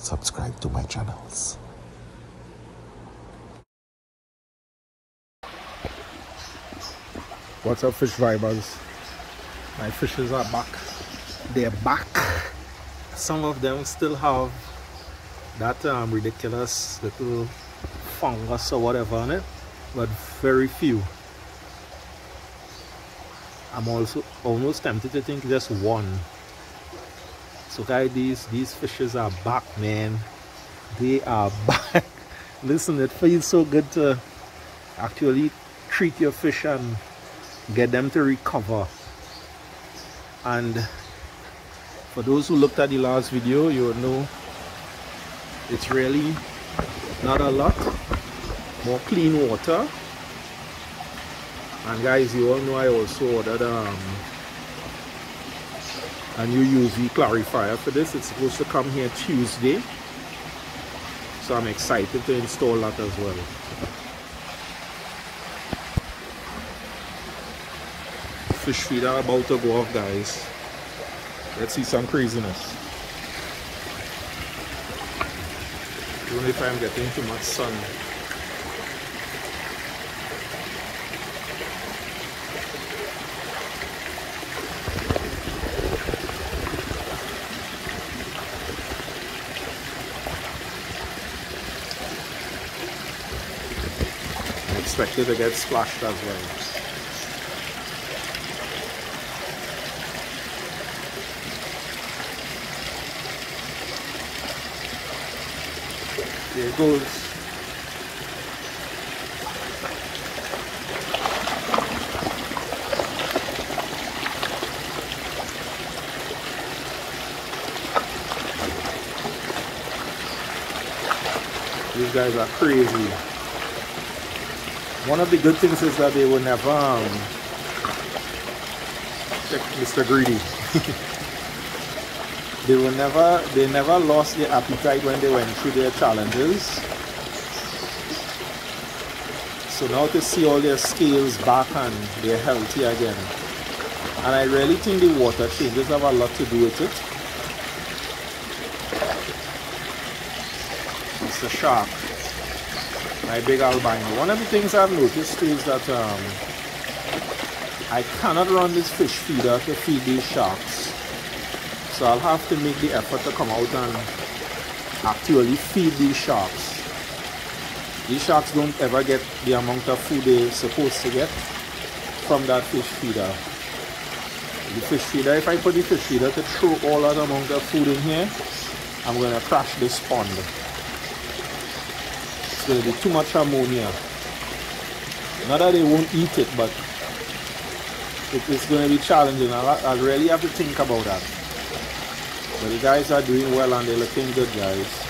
subscribe to my channels. What's up, fish vibers? My fishes are back. They're back. Some of them still have that ridiculous little fungus or whatever on it, but very few. I'm also almost tempted to think just one. So guys, these fishes are back, man. They are back. Listen, it feels so good to actually treat your fish and get them to recover. And for those who looked at the last video, you would know it's really not a lot. More clean water. And guys, you all know I also ordered a new UV clarifier for this. It's supposed to come here Tuesday, so I'm excited to install that as well. Fish feeder about to go off, guys. Let's see some craziness. Even if I'm getting too much sun. Expected to get splashed as well. There it goes. These guys are crazy. One of the good things is that they will never check Mr. Greedy. they never lost their appetite when they went through their challenges. So now to see all their scales back and they're healthy again. And I really think the water changes have a lot to do with it. It's a shark. My big albino. One of the things I've noticed too is that I cannot run this fish feeder to feed these sharks. So I'll have to make the effort to come out and actually feed these sharks. These sharks don't ever get the amount of food they're supposed to get from that fish feeder. The fish feeder, if I put the fish feeder to throw all that amount of food in here, I'm going to crash this pond. It's going to be too much ammonia. Not that they won't eat it, but it's going to be challenging. I'll really have to think about that. But the guys are doing well and they're looking good, guys.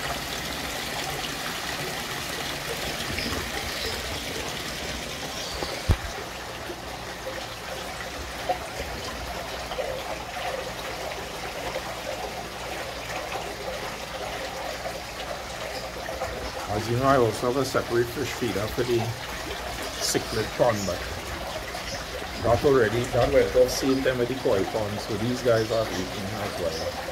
As you know, I also have a separate fish feeder for the cichlid pond, but that went off same time with the koi pond, so these guys are eating as well.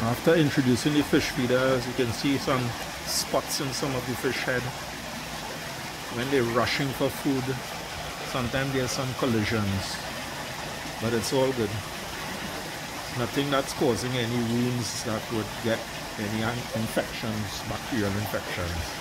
After introducing the fish feeders, you can see some spots in some of the fish head. When they're rushing for food, sometimes there's some collisions, but it's all good. Nothing that's causing any wounds that would get any infections, bacterial infections.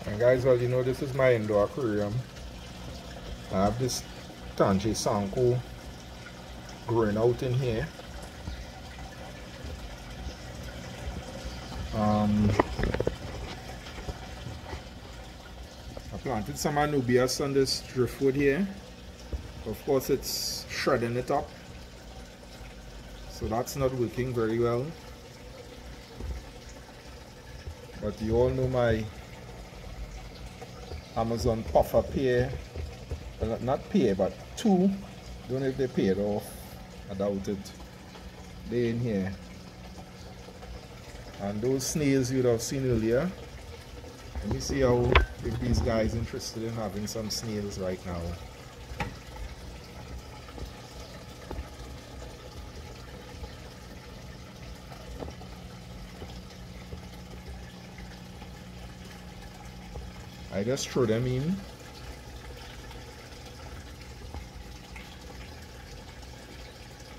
And guys, well, you know, this is my indoor aquarium. I have this Tanjay Sanko growing out in here. I planted some Anubias on this driftwood here. Of course, it's shredding it up, so that's not working very well. But you all know my Amazon puffer pear, well, not pear, but two. Don't know if they paid off, I doubt it. They're in here. And those snails you'd have seen earlier. Let me see how, if these guys interested in having some snails right now. I just throw them in.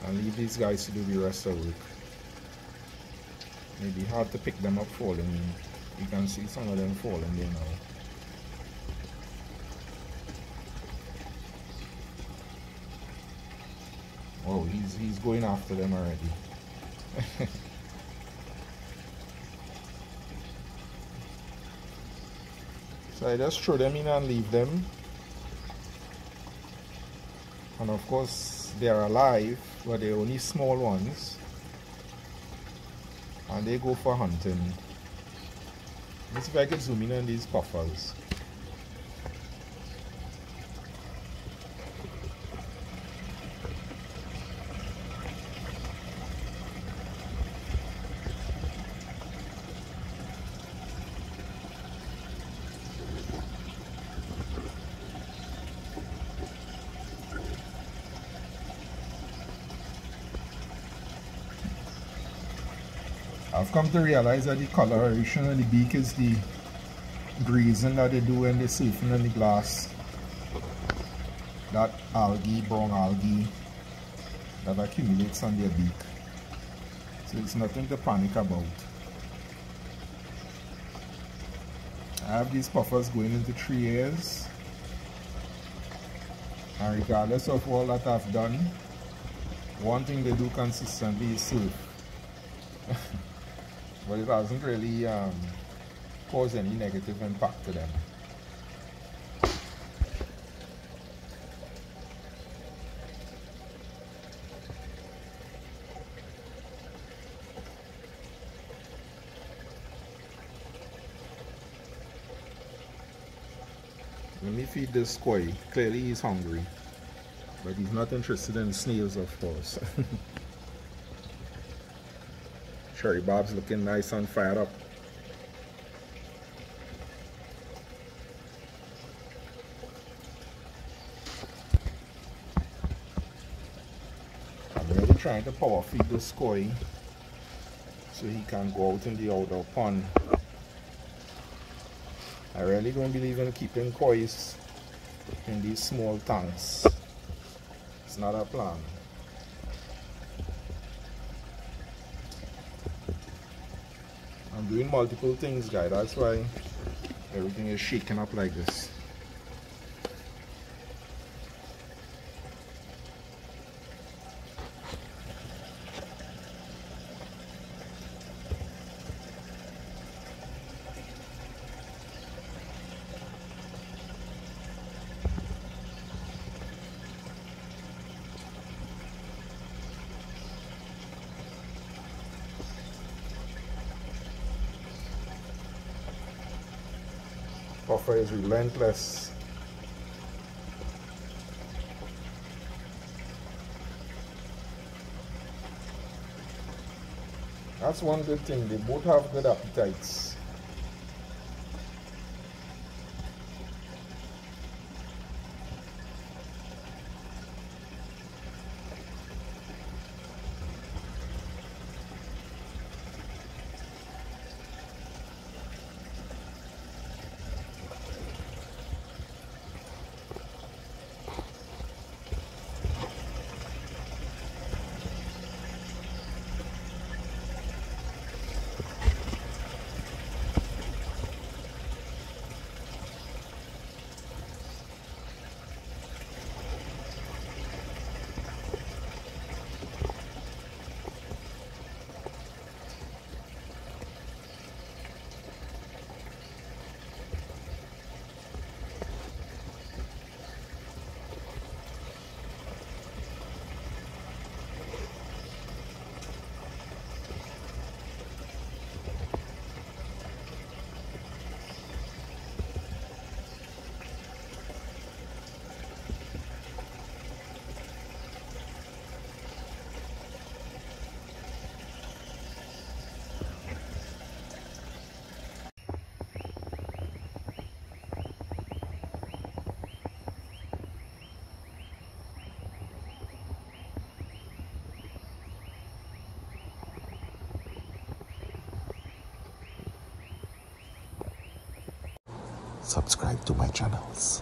And leave these guys to do the rest of the work. It'd be hard to pick them up falling. You can see some of them falling there now. Oh, he's going after them already. So I just throw them in and leave them. And of course they are alive, but they're only small ones. And they go for hunting. Let's see if I can zoom in on these puffers. I've come to realize that the coloration of the beak is the grazing that they do when they siphon on the glass. That algae, brown algae, that accumulates on their beak. So it's nothing to panic about. I have these puffers going into 3 years. And regardless of all that I've done, one thing they do consistently is surf. But it hasn't really caused any negative impact to them. Let me feed this koi. Clearly he's hungry, but he's not interested in snails, of course. Cherry Bob's looking nice and fired up. I'm really trying to power feed this koi so he can go out in the outdoor pond. I really don't believe in keeping koi in these small tanks. It's not a plan. I'm doing multiple things, guys. That's why everything is shaking up like this. Puffer is relentless. That's one good thing, they both have good appetites. Subscribe to my channels.